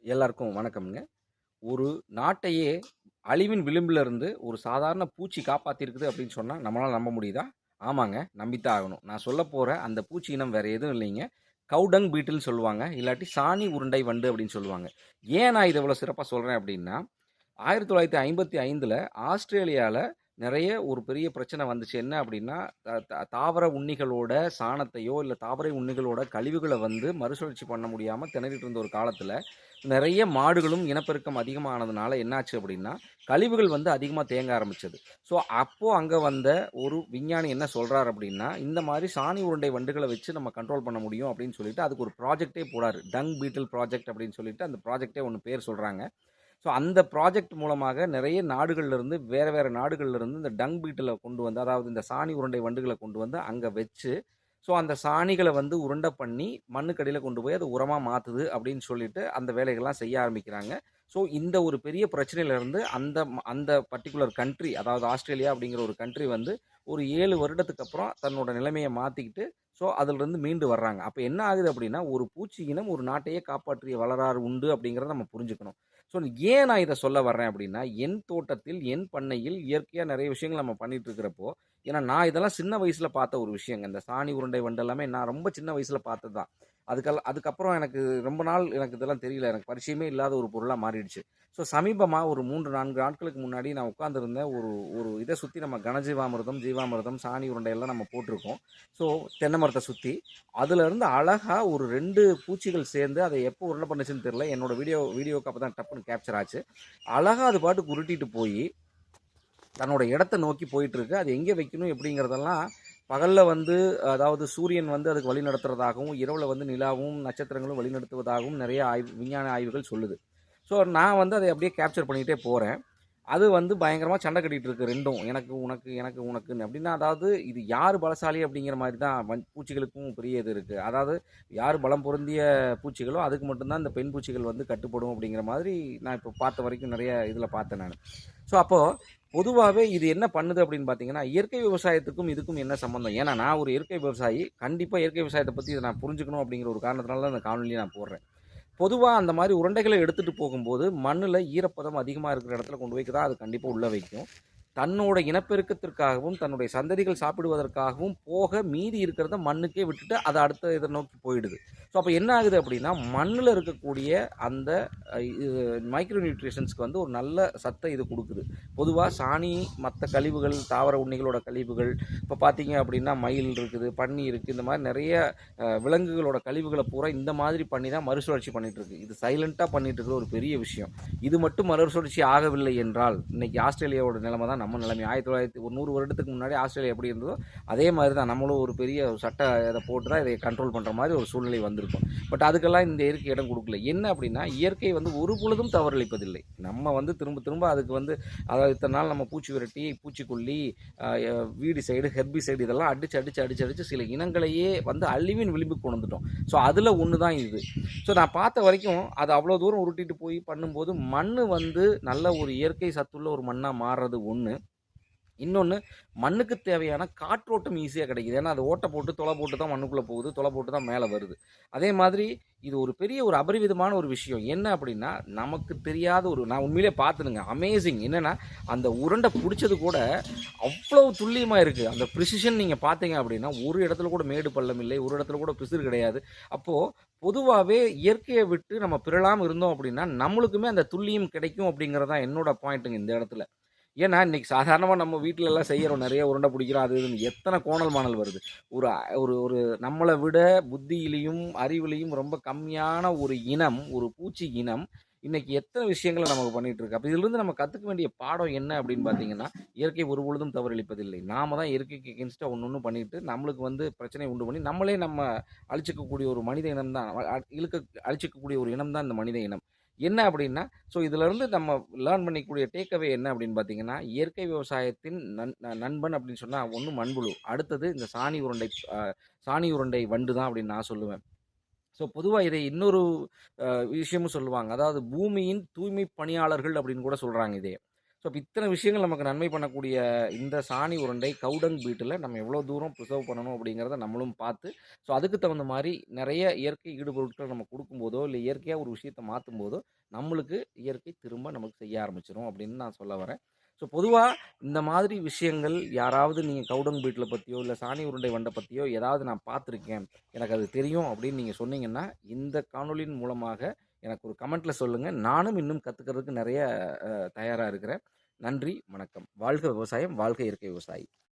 எல்லாருக்கும் வணக்கம்ங்க. ஒரு நாட்டையே அழிவின் விளிம்பில இருந்து ஒரு சாதாரண பூச்சி காப்பாத்தியிருக்குது அப்படின்னு சொன்னா, நம்மளால நம்ப முடியுதா? ஆமாங்க. நம்பித்தான் ஆகணும். நான் சொல்லப்போற அந்த பூச்சி இனம் வேற எதுவும் இல்லைங்க. கவுடங் பீட்டில்ன்னு சொல்லுவாங்க. இல்லாட்டி சாணி உருண்டை வண்டு அப்படின்னு சொல்லுவாங்க. ஏன் நான் இத இவ்வளோ சிறப்பா சொல்றேன் அப்படின்னா, 1955ல ஆஸ்திரேலியால நெறைய ஒரு பெரிய பிரச்சனை வந்துச்சு. என்ன அப்படின்னா, த த தாவர உண்ணிகளோட சாணத்தையோ, இல்ல தாவர உண்ணிகளோட கழிவுகள வந்து மறுசுழற்சி பண்ண முடியாம திணறிட்டு இருந்த ஒரு காலத்துல, நெறைய மாடுகளும் இனப்பெருக்கம் அதிகமானதுனால என்னாச்சு அப்படின்னா, கழிவுகள் வந்து அதிகமா தேங்க ஆரம்பிச்சது. ஸோ, அப்போ அங்க வந்த ஒரு விஞ்ஞானி என்ன சொல்றாரு அப்படின்னா, இந்த மாரி சாணி உருண்டை வண்டுகள வச்சு நம்ம கண்ட்ரோல் பண்ண முடியும் அப்படின்னு சொல்லிட்டு, அதுக்கு ஒரு ப்ராஜெக்ட்டே போறாரு. டங் பீட்டில் ப்ராஜெக்ட் அப்படின்னு சொல்லிட்டு அந்த ப்ராஜெக்ட்டே ஒண்ணு பேர் சொல்றாங்க. ஸோ அந்த ப்ராஜெக்ட் மூலமாக நிறைய நாடுகள்ல இருந்து வேற வேற நாடுகள்ல இருந்து இந்த டங் பீட்டில கொண்டு வந்து, அதாவது இந்த சாணி உருண்டை வண்டுகள கொண்டு வந்து அங்க வச்சு, ஸோ அந்த சாணிகள வந்து உருண்ட பண்ணி மண்ணுக்கடியில கொண்டு போய் அது உரமா மாத்துது அப்படின்னு சொல்லிட்டு அந்த வேலைகள்லாம் செய்ய ஆரம்பிக்கிறாங்க. ஸோ இந்த ஒரு பெரிய பிரச்சனையில இருந்து அந்த பர்ட்டிகுலர் கண்ட்ரி, அதாவது ஆஸ்திரேலியா அப்படிங்கிற ஒரு கண்ட்ரி வந்து ஒரு 7 வருடத்துக்கு அப்புறம் தன்னோட நிலைமைய மாத்திக்கிட்டு, ஸோ அதிலிருந்து மீண்டு வர்றாங்க. அப்ப என்ன ஆகுது அப்படின்னா, ஒரு பூச்சி இனம் ஒரு நாட்டையே காப்பாற்றிய வரலாறு உண்டு அப்படிங்கிறத நம்ம புரிஞ்சுக்கணும். ஸோ ஏன் நான் இத சொல்ல வர்றேன் அப்படின்னா, என் தோட்டத்தில், என் பண்ணையில் இயற்கையா நெறைய விஷயங்கள் நம்ம பண்ணிட்டு இருக்கிறப்போ, ஏன்னா நான் இதெல்லாம் சின்ன வயசுல பார்த்த ஒரு விஷயங்க. இந்த சாணி உருண்டை வண்டு எல்லாமே நான் ரொம்ப சின்ன வயசுல பார்த்தது தான். அதுக்கப்புறம் எனக்கு ரொம்ப நாள் எனக்கு இதெல்லாம் தெரியல. எனக்கு பரிச்சயமே இல்லாத ஒரு பொருளா மாறிடுச்சு. ஸோ சமீபமா ஒரு 3, 4 நாட்களுக்கு முன்னாடி நான் உட்கார்ந்திருந்தேன். ஒரு ஒரு இத சுத்தி நம்ம கனஜீவாமிர்தம், ஜீவாமிர்தம், சாணி உருண்டை எல்லாம் நம்ம போட்டிருக்கோம். ஸோ தென்னை மரத்த சுத்தி. அதுலருந்து அழகா ஒரு 2 பூச்சிகள் சேர்ந்து அதை எப்போ உருண்ட பண்ணுச்சுன்னு தெரியல. என்னோட வீடியோவுக்கு அப்பதான் டப்புன்னு கேப்சர் ஆச்சு. அழகா அது பாட்டுக்கு உருட்டிட்டு போயி, தன்னோட இடத்த நோக்கி போயிட்டு இருக்கு. அது எங்கே வைக்கணும் எப்படிங்கிறதெல்லாம் பகல்ல வந்து, அதாவது சூரியன் வந்து அதுக்கு வழி நடத்துறதாகவும், இரவுல வந்து நிலாவும், நட்சத்திரங்களும் வழிநடத்துவதாகவும் நெறைய விஞ்ஞான ஆய்வுகள் சொல்லுது. ஸோ நான் வந்து அதை அப்படியே கேப்சர் பண்ணிக்கிட்டே போறேன். அது வந்து பயங்கரமா சண்டை கட்டிட்டு இருக்கு 2ம். எனக்கு, உனக்கு, எனக்கு, உனக்குன்னு. அப்படின்னா, அதாவது இது யாரு பலசாலி அப்படிங்கிற மாரி தான் பூச்சிகளுக்கும் பெரிய இது இருக்கு. அதாவது யாரு பலம் பொருந்திய பூச்சிகளோ, அதுக்கு மட்டும் தான் இந்த பெண் பூச்சிகள் வந்து கட்டுப்படும் அப்படிங்கிற மாதிரி நான் இப்போ பார்த்த வரைக்கும் நெறைய இதில பார்த்தேன் நானு. ஸோ அப்போ பொதுவாவே இது என்ன பண்ணுது அப்படின்னு பார்த்தீங்கன்னா, இயற்கை விவசாயத்துக்கும் இதுக்கும் என்ன சம்மந்தம்? ஏன்னா நான் ஒரு இயற்கை விவசாயி. கண்டிப்பா இயற்கை விவசாயத்த பத்தி இத நான் புரிஞ்சுக்கணும் அப்படிங்கிற ஒரு காரணத்தினால தான் இந்த காணொலிய நான் போடுறேன். பொதுவா அந்த மாரி உருண்டைகள எடுத்துட்டு போகும்போது, மண்ணுல ஈரப்பதம் அதிகமா இருக்கிற இடத்துல கொண்டு போய் தான் அது கண்டிப்பா உள்ள வைக்கும். தன்னோட இனப்பெருக்கத்திற்காகவும், தன்னுடைய சந்ததிகள் சாப்பிடுவதற்காகவும் போக மீதி இருக்கிறத மண்ணுக்கே விட்டுட்டு, அது அடுத்த இத நோக்கி போயிடுது. ஸோ அப்ப என்ன ஆகுது அப்படின்னா, மண்ணுல இருக்கக்கூடிய அந்த இது மைக்ரோ நியூட்ரிஷன்ஸ்க்கு வந்து ஒரு நல்ல சத்த இது குடுக்குது. பொதுவா சாணி, மத்த கழிவுகள், தாவர உண்ணிகளோட கழிவுகள், இப்ப பார்த்தீங்க அப்படின்னா மயில் இருக்குது, பன்னி இருக்கு. இந்த மாரி நெறைய விலங்குகளோட கழிவுகள பூரா இந்த மாதிரி பண்ணி தான் மறுசுழற்சி பண்ணிட்டு இருக்கு. இது சைலன்ட்டா பண்ணிட்டு இருக்கிற ஒரு பெரிய விஷயம். இது மட்டும் மறுசுழற்சி ஆகவில்லை என்றால், இன்னைக்கு ஆஸ்திரேலியாவோட நிலைமை தான் நம்ம நிலைமை. 1900 ஒரு 100 வருடத்துக்கு முன்னாடி ஆஸ்திரேலியா எப்படி இருந்ததோ, அதே மாரி தான் நம்மளும் ஒரு பெரிய சட்ட இத போட்டு தான் இதை கண்ட்ரோல் பண்ற மாரி ஒரு சூழ்நிலை வந்திருக்கும். பட் அதுக்கெல்லாம் இந்த இயற்கை இடம் குடுக்கல. என்ன அப்படின்னா, இயற்கை வந்து ஒரு பொழுதும் தவறளிப்பதில்லை. நம்ம வந்து திரும்ப திரும்ப அதுக்கு வந்து, அதாவது இத்தன நாள் நம்ம பூச்சி விரட்டி, பூச்சிக்கொல்லி, அ எ வீடிசைடு, ஹெர்பிசைடு இதெல்லாம் அடிச்சு, அடிச்சு, அடிச்சு, அடிச்சு சில இனங்களையே வந்து அழிவின் விளிம்புக்கு கொண்டு வந்துட்டோம். ஸோ அதுல ஒண்ணு தான் இது. ஸோ நான் பார்த்த வரைக்கும் அது அவ்வளோ தூரம் உருட்டிட்டு போய் பண்ணும்போது, மண்ணு வந்து நல்ல ஒரு இயற்கை சத்துள்ள ஒரு மண்ணா மாறுறது ஒண்ணு. இன்னொன்னு, மண்ணுக்கு தேவையான காற்றோட்டம் ஈஸியா கிடைக்குது. ஏன்னா, அது ஓட்ட போட்டு, துளை போட்டு தான் மண்ணுக்குள்ள போகுது. துளை போட்டு தான் மேல வருது. அதே மாதிரி இது ஒரு பெரிய ஒரு அபரிவிதமான ஒரு விஷயம். என்ன அப்படின்னா, நமக்கு தெரியாத ஒரு, நான் உண்மையிலேயே பார்த்தேனுங்க. அமேசிங். என்னன்னா, அந்த உருண்டை புடிச்சது கூட அவ்வளவு துல்லியமா இருக்கு. அந்த பிரிசிஷன் நீங்க பார்த்தீங்க அப்படின்னா, ஒரு இடத்துல கூட மேடு பள்ளம் இல்லை. ஒரு இடத்துல கூட பிசிறு கிடையாது. அப்போ பொதுவாவே இயற்கைய விட்டு நம்ம பிறழாம இருந்தோம் அப்படின்னா, நம்மளுக்குமே அந்த துல்லியம் கிடைக்கும் அப்படிங்கிறது தான் என்னோட பாயிண்ட்டுங்க இந்த இடத்துல. ஏன்னா, இன்னைக்கு சாதாரணமா நம்ம வீட்லலாம் செய்யறோம். நெறைய உருண்டை பிடிக்கிறோம். அது இதுன்னு எத்தன கோணல், மாணல் வருது. ஒரு ஒரு ஒரு நம்மள விட புத்தியிலயும், அறிவிலயும் ரொம்ப கம்மியான ஒரு இனம், ஒரு பூச்சி இனம், இன்னைக்கு எத்தன விஷயங்கள நமக்கு பண்ணிட்டு இருக்கு. அப்ப இதிலிருந்து நம்ம கத்துக்க வேண்டிய பாடம் என்ன அப்படின்னு பார்த்தீங்கன்னா, இயற்கை ஒருபொழுதும் தவறளிப்பதில்லை. நாம தான் இயற்கைக்கு எகென்ஸ்ட்டா ஒண்ணு பண்ணிட்டு, நம்மளுக்கு வந்து பிரச்சனைய உண்டு பண்ணி, நம்மளே நம்ம அழிச்சுக்கக்கூடிய ஒரு மனித இனம் தான். அழிச்சுக்கக்கூடிய ஒரு இனம் தான் இந்த மனித இனம். என்ன அப்படின்னா, ஸோ இதிலிருந்து நம்ம லேர்ன் பண்ணிக்கக்கூடிய டேக் அவே என்ன அப்படின்னு பார்த்தீங்கன்னா, இயற்கை விவசாயத்தின் நண்பன் அப்படின்னு சொன்னா, ஒண்ணு மண்புழு. அடுத்தது இந்த சாணி உருண்டை வண்டு தான் அப்படின்னு நான் சொல்லுவேன். ஸோ பொதுவா இதை இன்னொரு விஷயமும் சொல்லுவாங்க. அதாவது பூமியின் தூய்மை பணியாளர்கள் அப்படின்னு கூட சொல்றாங்க இதைய. ஸோ அப்ப இத்தனை விஷயங்கள் நமக்கு நன்மை பண்ணக்கூடிய இந்த சாணி உருண்டை, கவுடங் பீட்டில நம்ம எவ்வளோ தூரம் ப்ரிசர்வ் பண்ணணும் அப்படிங்கிறத நம்மளும் பார்த்து, ஸோ அதுக்கு தகுந்த மாரி நெறைய இயற்கை ஈடுபொருட்கள் நம்ம குடுக்கும்போதோ, இல்ல இயற்கையா ஒரு விஷயத்த மாத்தும்போதோ, நம்மளுக்கு இயற்கை திரும்ப நமக்கு செய்ய ஆரம்பிச்சுரும் அப்படின்னு நான் சொல்ல வரேன். ஸோ பொதுவா இந்த மாதிரி விஷயங்கள் யாராவது நீங்க கவுடங் பீட்ல பத்தியோ, இல்ல சாணி உருண்டை வண்ட பத்தியோ ஏதாவது நான் பார்த்துருக்கேன், எனக்கு அது தெரியும் அப்படின்னு நீங்க சொன்னீங்கன்னா, இந்த காணொளியின் மூலமாக எனக்கு ஒரு கமெண்ட்ல சொல்லுங்க. நானும் இன்னும் கத்துக்கிறதுக்கு நெறைய தயாரா இருக்கிறேன். நன்றி, வணக்கம். வாழ்க விவசாயம்! வாழ்க இயற்கை விவசாயி!